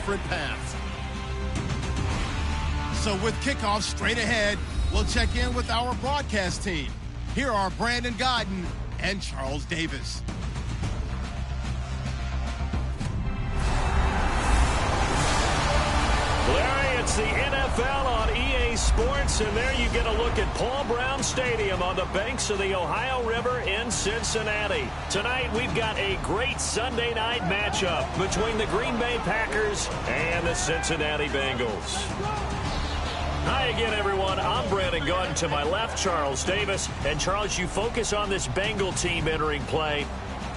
different paths. So with kickoff straight ahead, we'll check in with our broadcast team. Here are Brandon Godden and Charles Davis. Larry, it's the NFL on EA Sports, and there you get a look at Paul Brown Stadium on the banks of the Ohio River in Cincinnati. Tonight, we've got a great Sunday night matchup between the Green Bay Packers and the Cincinnati Bengals. Hi again, everyone. I'm Brandon Godden. To my left, Charles Davis. And, Charles, you focus on this Bengal team entering play.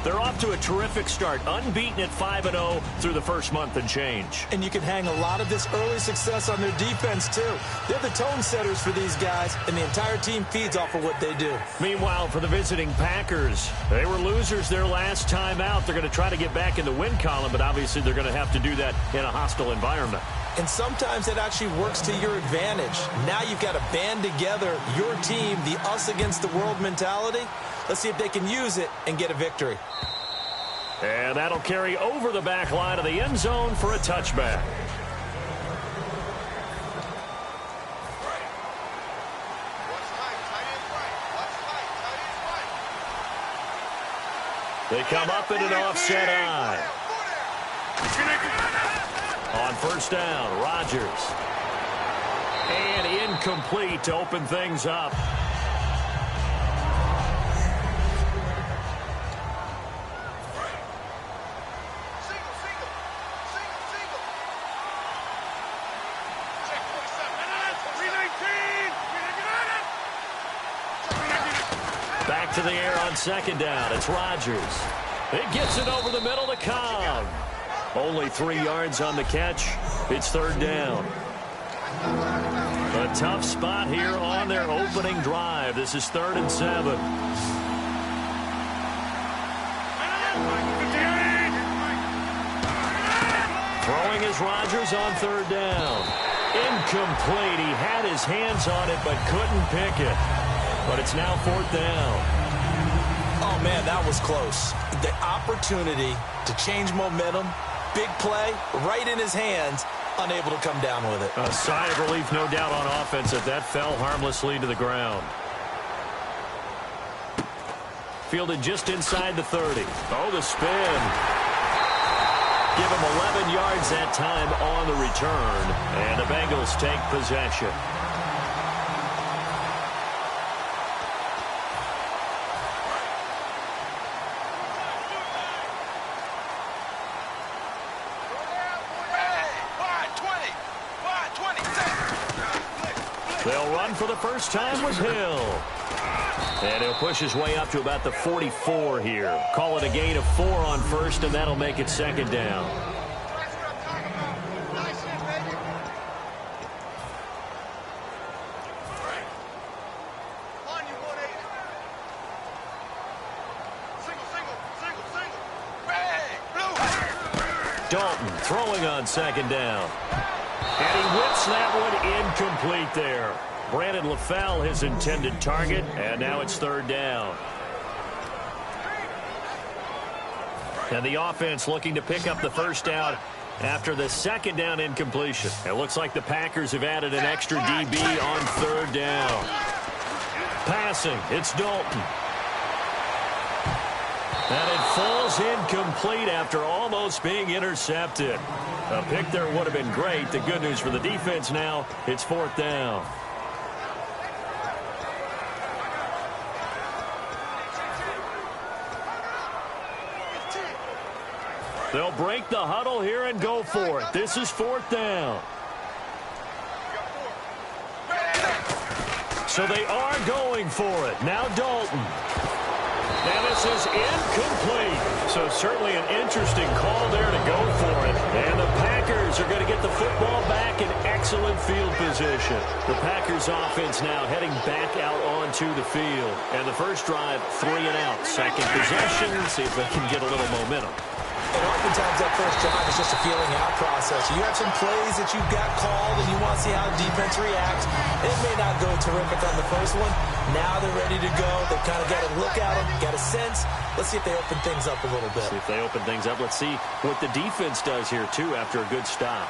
They're off to a terrific start, unbeaten at 5-0 through the first month and change. And you can hang a lot of this early success on their defense, too. They're the tone setters for these guys, and the entire team feeds off of what they do. Meanwhile, for the visiting Packers, they were losers their last time out. They're going to try to get back in the win column, but obviously they're going to have to do that in a hostile environment. And sometimes it actually works to your advantage. Now you've got to band together your team, the us against the world mentality. Let's see if they can use it and get a victory. And that'll carry over the back line of the end zone for a touchback. They come up in an offset eye. On first down, Rodgers. And incomplete to open things up. Back to the air on second down. It's Rodgers. It gets it over the middle to Cobb. Only 3 yards on the catch. It's third down. A tough spot here on their opening drive. This is 3rd and 7. Throwing is Rodgers on third down. Incomplete. He had his hands on it but couldn't pick it. But it's now 4th down. Oh, man, that was close. The opportunity to change momentum, big play, right in his hands, unable to come down with it. A sigh of relief, no doubt, on offense as that fell harmlessly to the ground. Fielded just inside the 30. Oh, the spin. Give him 11 yards that time on the return. And the Bengals take possession. They'll run for the first time with Hill. And he'll push his way up to about the 44 here. Call it a gain of 4 on first, and that'll make it second down. Dalton throwing on second down. And he whips that one incomplete there. Brandon LaFell, his intended target, and now it's third down. And the offense looking to pick up the first down after the second down incompletion. It looks like the Packers have added an extra DB on third down. Passing, it's Dalton. And it falls incomplete after almost being intercepted. A pick there would have been great. The good news for the defense now, it's 4th down. They'll break the huddle here and go for it. This is 4th down. So they are going for it. Now Dalton. And this is incomplete. So certainly an interesting call there to go for it. And the Packers are going to get the football back in excellent field position. The Packers offense now heading back out onto the field. And the first drive, 3 and out. Second possession. See if they can get a little momentum. And oftentimes that first drive is just a feeling out process. You have some plays that you've got called and you want to see how the defense reacts. It may not go terrific on the first one. Now they're ready to go. They've kind of got to look at them, got a sense. Let's see if they open things up a little bit. See if they open things up. Let's see what the defense does here, too, after a good stop.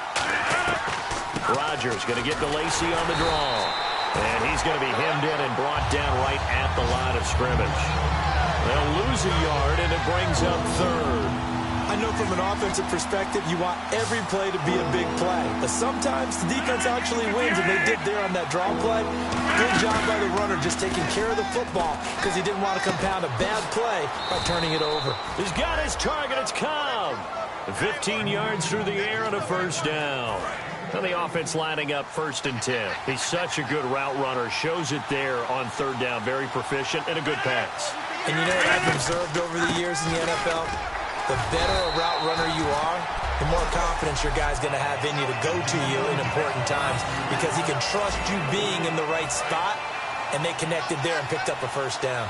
Rodgers going to get DeLacy on the draw. And he's going to be hemmed in and brought down right at the line of scrimmage. They'll lose a yard, and it brings up third. I know from an offensive perspective, you want every play to be a big play. But sometimes the defense actually wins, and they did there on that draw play. Good job by the runner just taking care of the football because he didn't want to compound a bad play by turning it over. He's got his target. It's Cobb. 15 yards through the air and a first down. And the offense lining up 1st and 10. He's such a good route runner. Shows it there on 3rd down. Very proficient and a good pass. And you know what I've observed over the years in the NFL? The better a route runner you are, the more confidence your guy's going to have in you to go to you in important times because he can trust you being in the right spot, and they connected there and picked up a first down.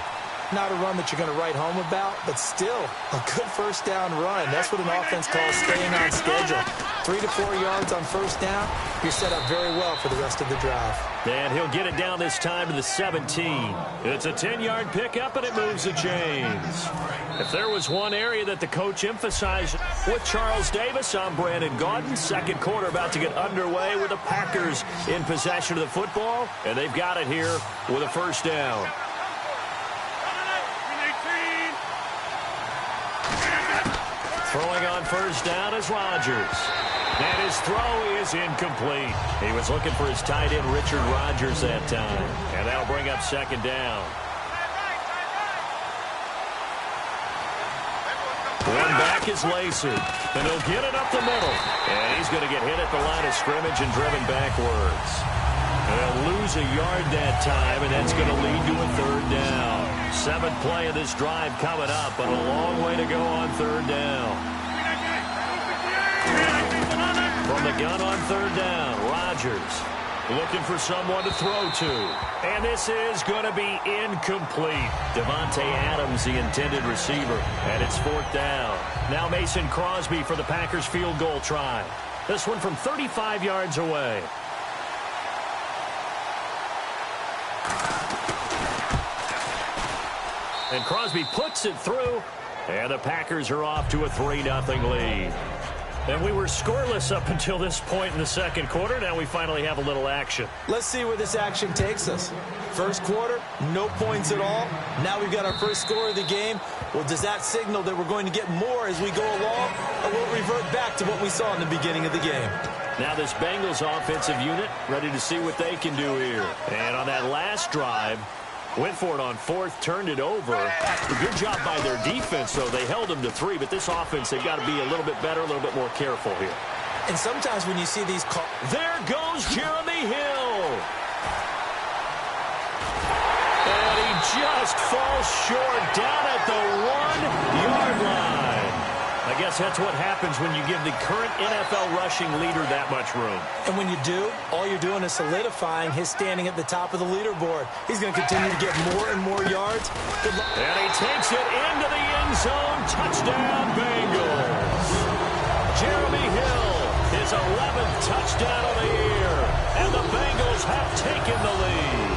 Not a run that you're going to write home about, but still a good first down run. That's what an offense calls staying on schedule. 3 to 4 yards on first down, you're set up very well for the rest of the drive. And he'll get it down this time to the 17. It's a 10-yard pickup, and it moves the chains. If there was one area that the coach emphasized with Charles Davis, I'm Brandon Gaudin. 2nd quarter about to get underway with the Packers in possession of the football, and they've got it here with a first down. Throwing on first down is Rodgers. And his throw is incomplete. He was looking for his tight end, Richard Rodgers, that time. And that'll bring up 2nd down. One back is Lacer. And he'll get it up the middle. And he's going to get hit at the line of scrimmage and driven backwards. They'll lose a yard that time, and that's going to lead to a 3rd down. 7th play of this drive coming up, but a long way to go on 3rd down. From the gun on 3rd down, Rodgers looking for someone to throw to. And this is going to be incomplete. Devontae Adams, the intended receiver, and it's 4th down. Now Mason Crosby for the Packers field goal try. This one from 35 yards away. And Crosby puts it through, and the Packers are off to a 3-0 lead. And we were scoreless up until this point in the 2nd quarter. Now we finally have a little action. Let's see where this action takes us. 1st quarter, no points at all. Now we've got our first score of the game. Well, does that signal that we're going to get more as we go along, or will it revert back to what we saw in the beginning of the game? Now this Bengals offensive unit ready to see what they can do here. And on that last drive, went for it on 4th, turned it over. A good job by their defense, though. They held them to 3, but this offense, they've got to be a little bit better, a little bit more careful here. And sometimes when you see these calls... There goes Jeremy Hill. And he just falls short down at the 1-yard line. I guess that's what happens when you give the current NFL rushing leader that much room. And when you do, all you're doing is solidifying his standing at the top of the leaderboard. He's going to continue to get more and more yards. And he takes it into the end zone. Touchdown, Bengals. Jeremy Hill, his 11th touchdown of the year. And the Bengals have taken the lead.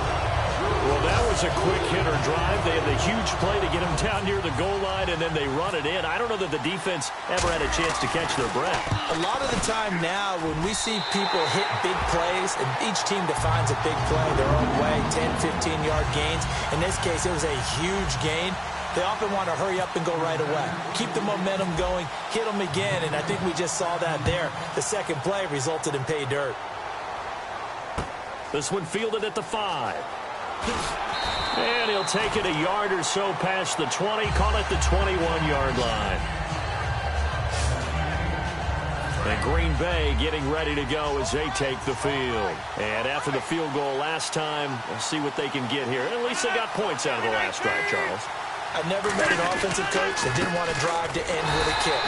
Well, that was a quick hitter drive. They had the huge play to get him down near the goal line, and then they run it in. I don't know that the defense ever had a chance to catch their breath. A lot of the time now, when we see people hit big plays, and each team defines a big play their own way, 10, 15-yard gains. In this case, it was a huge gain. They often want to hurry up and go right away. Keep the momentum going, hit them again, and I think we just saw that there. The 2nd play resulted in pay dirt. This one fielded at the 5. And he'll take it a yard or so past the 20, call it the 21-yard line. And Green Bay getting ready to go as they take the field. And after the field goal last time, we'll see what they can get here. At least they got points out of the last drive, Charles. I've never met an offensive coach that didn't want to drive to end with a kick.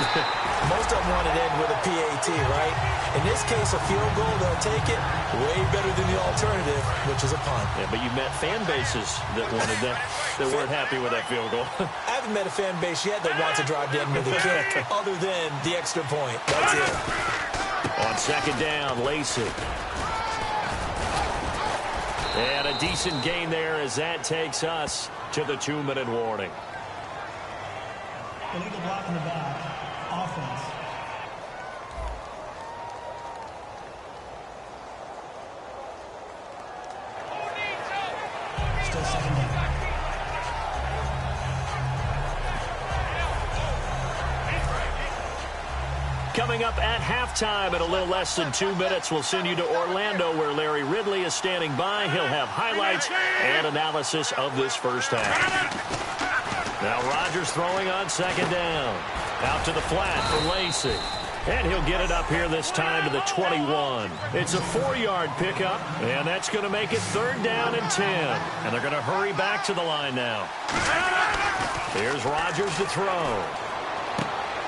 Most of them wanted to end with a PAT, right? In this case, a field goal, they'll take it way better than the alternative, which is a punt. Yeah, but you met fan bases that wanted that weren't happy with that field goal. I haven't met a fan base yet that wants to drive the end of the kick other than the extra point. That's it. On second down, Lacey. And a decent gain there as that takes us to the 2-minute warning. Illegal block in the back. Offense. Still second down. Coming up at halftime in a little less than 2 minutes, we'll send you to Orlando where Larry Ridley is standing by. He'll have highlights and analysis of this first half. Now Rodgers throwing on second down. Out to the flat for Lacey. And he'll get it up here this time to the 21. It's a 4-yard pickup, and that's going to make it 3rd down and 10. And they're going to hurry back to the line now. Here's Rodgers to throw.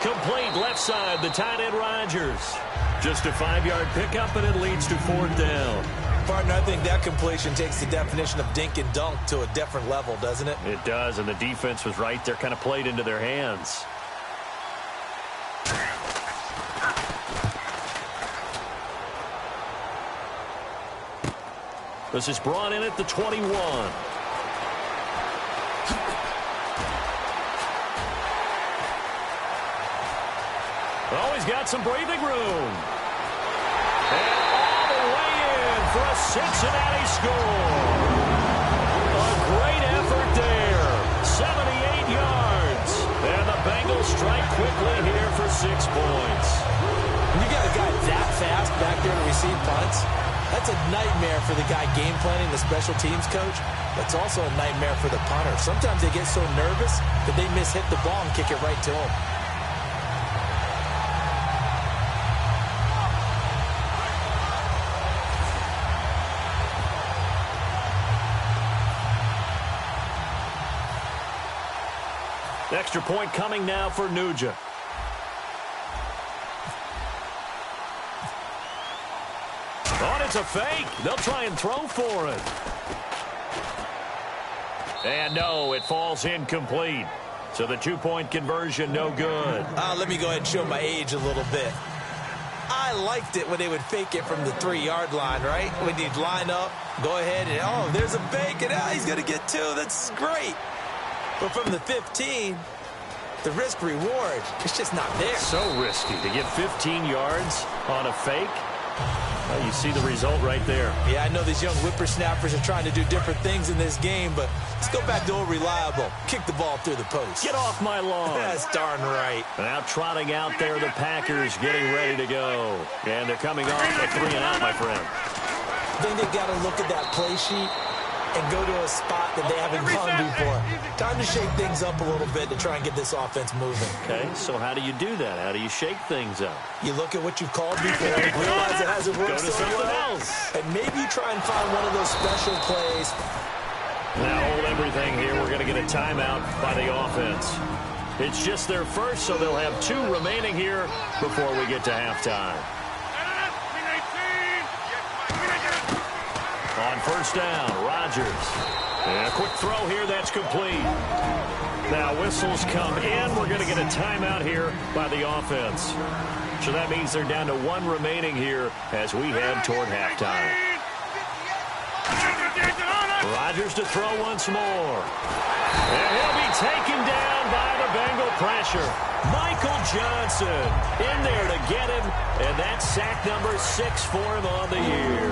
Complete left side, the tight end Rodgers. Just a 5-yard pickup, and it leads to 4th down. Partner, I think that completion takes the definition of dink and dunk to a different level, doesn't it? It does, and the defense was right there, kind of played into their hands. This is brought in at the 21. Oh, he's got some breathing room. And all the way in for a Cincinnati score. A great effort there. 78 yards. And the Bengals strike quickly here for 6 points. When you got a guy that fast back there to receive punts, that's a nightmare for the guy game planning, the special teams coach. But it's also a nightmare for the punter. Sometimes they get so nervous that they hit the ball and kick it right to him. Extra point coming now for Nugent. Oh, it's a fake. They'll try and throw for it. And no, it falls incomplete. So the 2-point conversion, no good. Let me go ahead and show my age a little bit. I liked it when they would fake it from the 3-yard line, right? When you'd line up, go ahead, and oh, there's a fake, and he's going to get 2. That's great. But from the 15, the risk-reward, it's just not there. So risky to get 15 yards on a fake. Well, you see the result right there. Yeah, I know these young whippersnappers are trying to do different things in this game, but let's go back to old reliable. Kick the ball through the post. Get off my lawn. That's darn right. Now trotting out there, the Packers getting ready to go. And they're coming off a 3-and-out, my friend. I think they've got to look at that play sheet and go to a spot that they haven't gone before. Time to shake things up a little bit to try and get this offense moving. Okay, so how do you do that? How do you shake things up? You look at what you've called before, realize it hasn't worked Go to so something well, else. and maybe you try and find one of those special plays. Now hold everything here. We're going to get a timeout by the offense. It's just their first, so they'll have 2 remaining here before we get to halftime. On first down, Rodgers. And a quick throw here, that's complete. Now whistles come in. We're going to get a timeout here by the offense. So that means they're down to 1 remaining here as we head toward halftime. Rodgers to throw once more. And he'll be taken down by the Bengal pressure. Michael Johnson in there to get him, and that's sack number 6 for him on the year.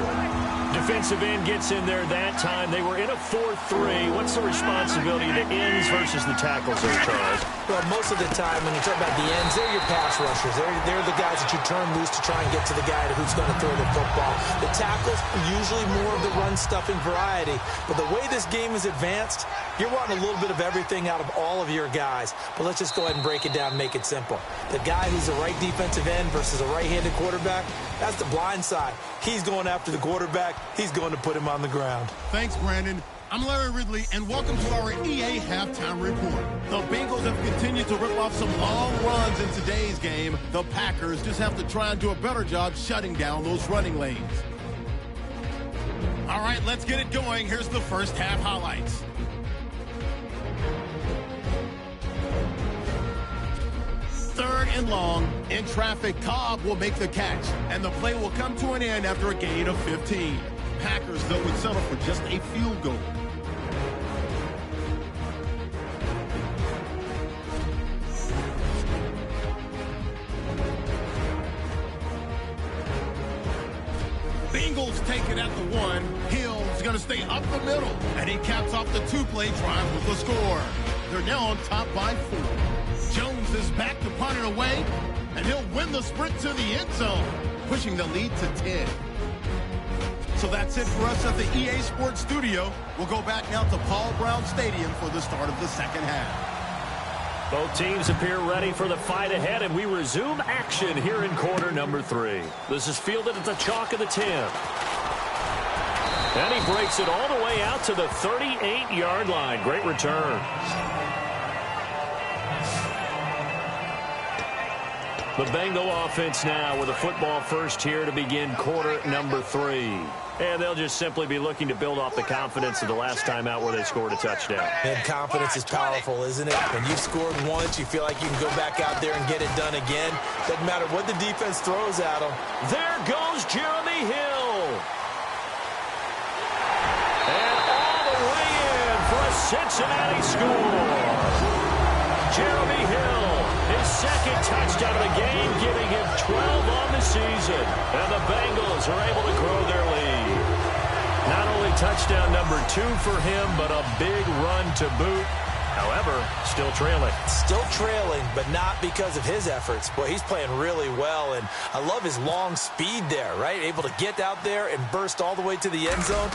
Defensive end gets in there that time. They were in a 4-3. What's the responsibility of the ends versus the tackles there, Charles? Well, most of the time when you talk about the ends, they're your pass rushers. They're the guys that you turn loose to try and get to the guy who's going to throw the football. The tackles are usually more of the run-stuffing variety. But the way this game is advanced, you're wanting a little bit of everything out of all of your guys. But let's just go ahead and break it down and make it simple. The guy who's the right defensive end versus a right-handed quarterback, that's the blind side. He's going after the quarterback. He's going to put him on the ground. Thanks, Brandon. I'm Larry Ridley, and welcome to our EA Halftime Report. The Bengals have continued to rip off some long runs in today's game. The Packers just have to try and do a better job shutting down those running lanes. All right, let's get it going. Here's the first half highlights. Third and long. In traffic, Cobb will make the catch, and the play will come to an end after a gain of 15. Packers, though, would settle for just a field goal. Bengals take it at the 1. Hill's going to stay up the middle, and he caps off the 2-play drive with a score. They're now on top by 4. Jones is back to punt it away, and he'll win the sprint to the end zone, pushing the lead to 10. So that's it for us at the EA Sports Studio. We'll go back now to Paul Brown Stadium for the start of the second half. Both teams appear ready for the fight ahead, and we resume action here in quarter number 3. This is fielded at the chalk of the 10. And he breaks it all the way out to the 38-yard line. Great return. The Bengal offense now with a football first here to begin quarter number 3. And they'll just simply be looking to build off the confidence of the last time out where they scored a touchdown. And confidence is powerful, isn't it? When you've scored once, you feel like you can go back out there and get it done again. Doesn't matter what the defense throws at them. There goes Jeremy Hill. And all the way in for a Cincinnati score. Jeremy Hill, his second touchdown of the game, giving him 12 on the season. And the Bengals are able to grow their lead. Not only touchdown number 2 for him, but a big run to boot. However, still trailing. Still trailing, but not because of his efforts. Boy, he's playing really well, and I love his long speed there, right? Able to get out there and burst all the way to the end zone,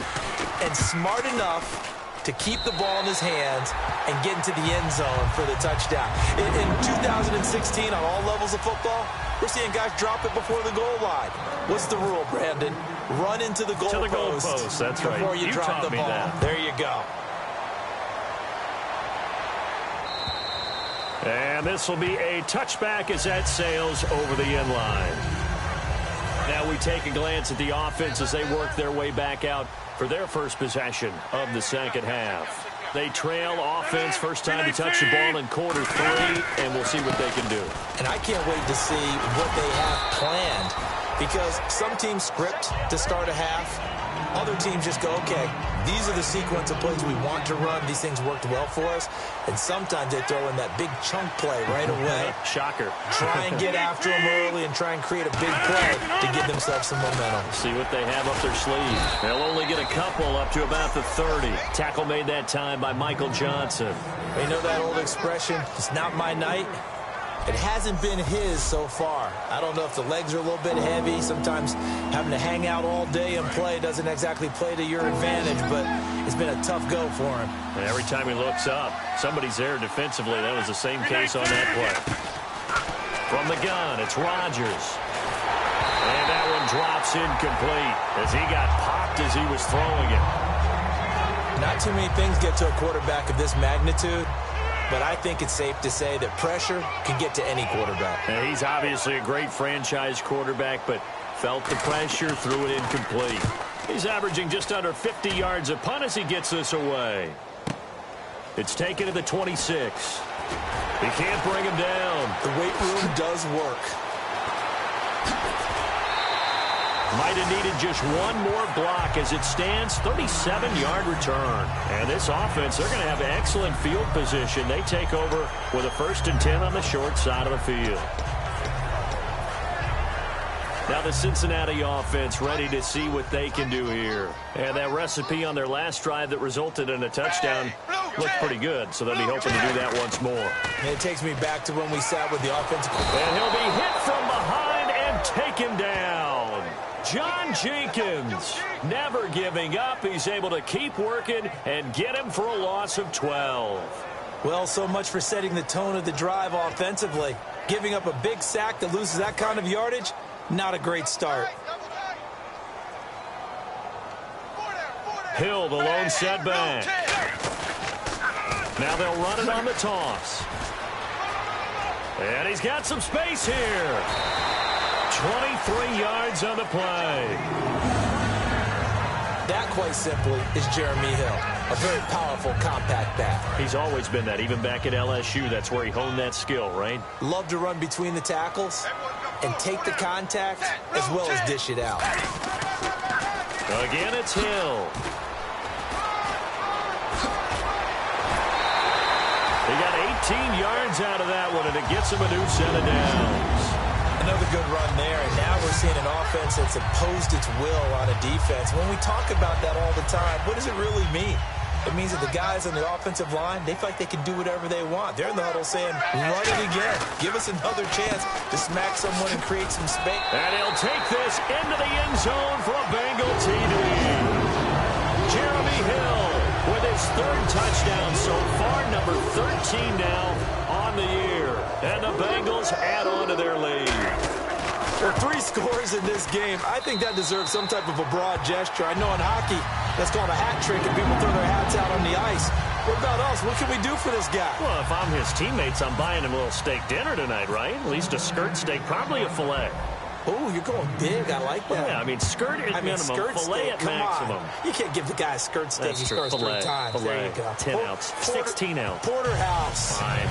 and smart enough to keep the ball in his hands and get into the end zone for the touchdown. In 2016, on all levels of football, we're seeing guys drop it before the goal line. What's the rule, Brandon? Run into the goal post. That's right. Before you drop the ball. That. There you go. And this will be a touchback as that sails over the end line. Now we take a glance at the offense as they work their way back out for their first possession of the second half. They trail offense, first time to touch the ball in quarter 3, and we'll see what they can do. And I can't wait to see what they have planned, because some teams script to start a half. Other teams just go, okay, these are the sequence of plays we want to run. These things worked well for us. And sometimes they throw in that big chunk play right away. Shocker. Try and get after them early and try and create a big play to give themselves some momentum. See what they have up their sleeve. They'll only get a couple up to about the 30. Tackle made that time by Michael Johnson. You know that old expression, it's not my night? It hasn't been his so far. I don't know if the legs are a little bit heavy. Sometimes having to hang out all day and play doesn't exactly play to your advantage, but it's been a tough go for him. And every time he looks up, somebody's there defensively. That was the same case on that play. From the gun, it's Rodgers. And that one drops incomplete as he got popped as he was throwing it. Not too many things get to a quarterback of this magnitude, but I think it's safe to say that pressure can get to any quarterback. And he's obviously a great franchise quarterback, but felt the pressure, threw it incomplete. He's averaging just under 50 yards a punt as he gets this away. It's taken to the 26. He can't bring him down. The weight room does work. Might have needed just one more block as it stands, 37-yard return. And this offense, they're going to have excellent field position. They take over with a 1st and 10 on the short side of the field. Now the Cincinnati offense ready to see what they can do here. And that recipe on their last drive that resulted in a touchdown looked pretty good, so they'll be hoping to do that once more. And it takes me back to when we sat with the offensive. And he'll be hit from behind and taken down. John Jenkins never giving up. He's able to keep working and get him for a loss of 12. Well, so much for setting the tone of the drive offensively. Giving up a big sack that loses that kind of yardage, not a great start. Hill, the lone setback. Now they'll run it on the toss. And he's got some space here. 23 yards on the play. That, quite simply, is Jeremy Hill. A very powerful, compact back. He's always been that. Even back at LSU, that's where he honed that skill, right? Love to run between the tackles and take the contact as well as dish it out. Again, it's Hill. He got 18 yards out of that one, and it gets him a new set of downs. Another good run there, and now we're seeing an offense that's imposed its will on a defense. When we talk about that all the time, what does it really mean? It means that the guys on the offensive line, they feel like they can do whatever they want. They're in the huddle saying, run it again. Give us another chance to smack someone and create some space. And he'll take this into the end zone for a Bengal TD. Jeremy Hill with his third touchdown so far, number 13 now on the year. And the Bengals add on to their lead. Well, 3 scores in this game. I think that deserves some type of a broad gesture. I know in hockey, that's called a hat trick, and people throw their hats out on the ice. What about us? What can we do for this guy? Well, if I'm his teammates, I'm buying him a little steak dinner tonight, right? At least a skirt steak, probably a filet. Oh, you're going big. I like that. Yeah, I mean, skirt at minimum, skirt filet steak, at maximum. You can't give the guy a skirt steak. That's He true. scores 3 times. Filet, there you go. 10 ounce, 16 ounce. Porterhouse. Fine.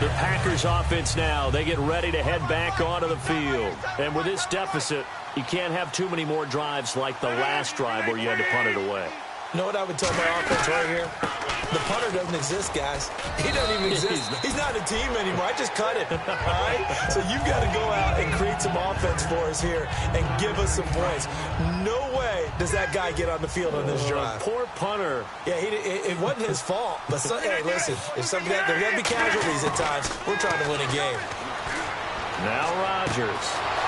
The Packers offense now, they get ready to head back onto the field. And with this deficit, you can't have too many more drives like the last drive where you had to punt it away. You know what I would tell my offense right here? The punter doesn't exist, guys. He doesn't even exist. He's not a team anymore. I just cut it, all right? So you've got to go out and create some offense for us here and give us some points. No way does that guy get on the field on this drive. Poor punter. Yeah, it wasn't his fault. But, hey, listen, if there's going to be casualties at times. We're trying to win a game. Now Rodgers.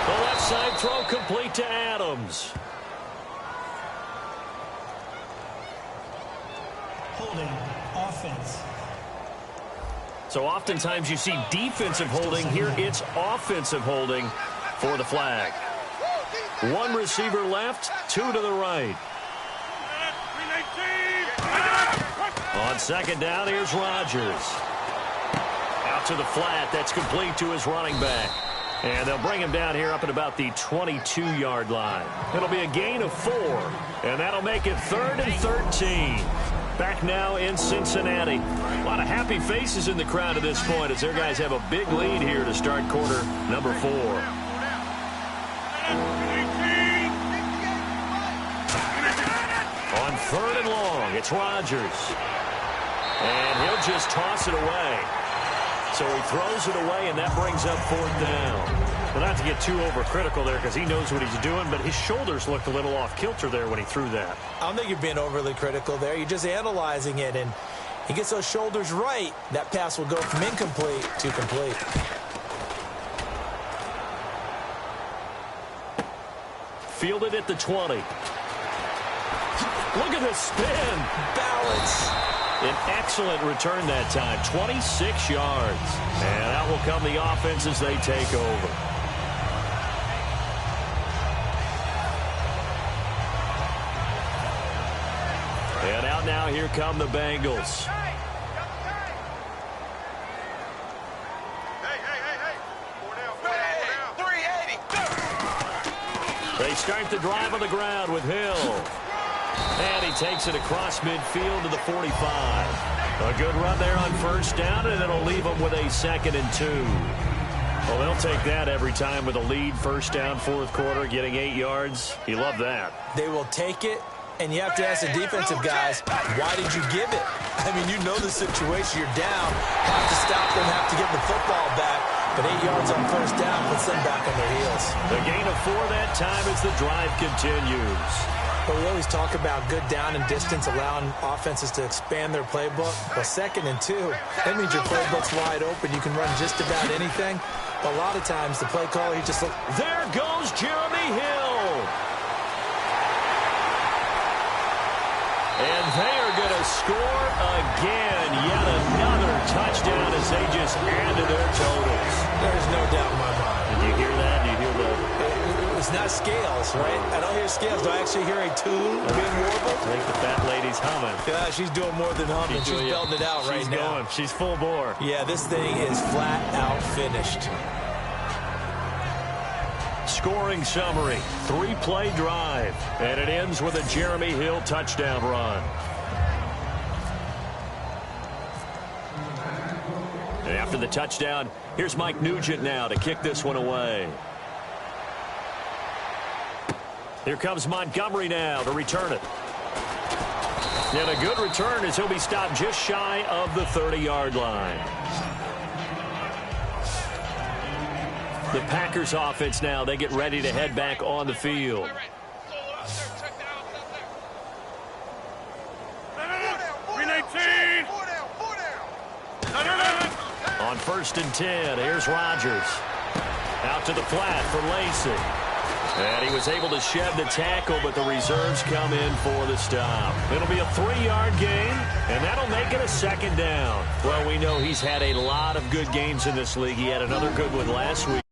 The left side throw complete to Adams. Holding offense. So oftentimes you see defensive holding. Here it's offensive holding for the flag. 1 receiver left, 2 to the right. On second down, here's Rodgers. Out to the flat. That's complete to his running back. And they'll bring him down here up at about the 22-yard line. It'll be a gain of 4. And that'll make it 3rd and 13. Back now in Cincinnati. A lot of happy faces in the crowd at this point as their guys have a big lead here to start quarter number 4. On 3rd and long, it's Rodgers. And he'll just toss it away. So he throws it away, and that brings up 4th down. Well, not to get too overcritical there because he knows what he's doing, but his shoulders looked a little off kilter there when he threw that. I don't think you're being overly critical there. You're just analyzing it, and he gets those shoulders right. That pass will go from incomplete to complete. Fielded at the 20. Look at the spin. Balance. An excellent return that time, 26 yards. And out will come the offense as they take over. And out now, here come the Bengals. They start the drive on the ground with Hill. And he takes it across midfield to the 45. A good run there on 1st down, and it'll leave them with a 2nd and 2. Well, they'll take that every time with a lead, 1st down, 4th quarter, getting 8 yards. You love that. They will take it, and you have to ask the defensive guys, why did you give it? I mean, you know the situation. You're down, have to stop them, have to get the football back. But 8 yards on 1st down puts them back on their heels. The gain of 4 that time as the drive continues. But we always talk about good down and distance, allowing offenses to expand their playbook. Well, 2nd and 2, that means your playbook's wide open. You can run just about anything. But a lot of times, the play caller, he just looks. There goes Jeremy Hill. And they are going to score again. Yet another touchdown as they just add to their totals. There's no doubt in my mind. Did you hear that? Did you hear that? It was It's not scales, right? I don't hear scales. Do I actually hear a tune being warbled? I think the fat lady's humming. Yeah, she's doing more than humming. She's belting it out right now. She's going. She's full bore. Yeah, this thing is flat out finished. Scoring summary, 3-play drive, and it ends with a Jeremy Hill touchdown run. And after the touchdown, here's Mike Nugent now to kick this one away. Here comes Montgomery now to return it. And a good return as he'll be stopped just shy of the 30-yard line. The Packers offense now, they get ready to head back on the field. On 1st and 10, here's Rodgers. Out to the flat for Lacy. And he was able to shed the tackle, but the reserves come in for the stop. It'll be a 3-yard gain, and that'll make it a 2nd down. Well, we know he's had a lot of good games in this league. He had another good one last week.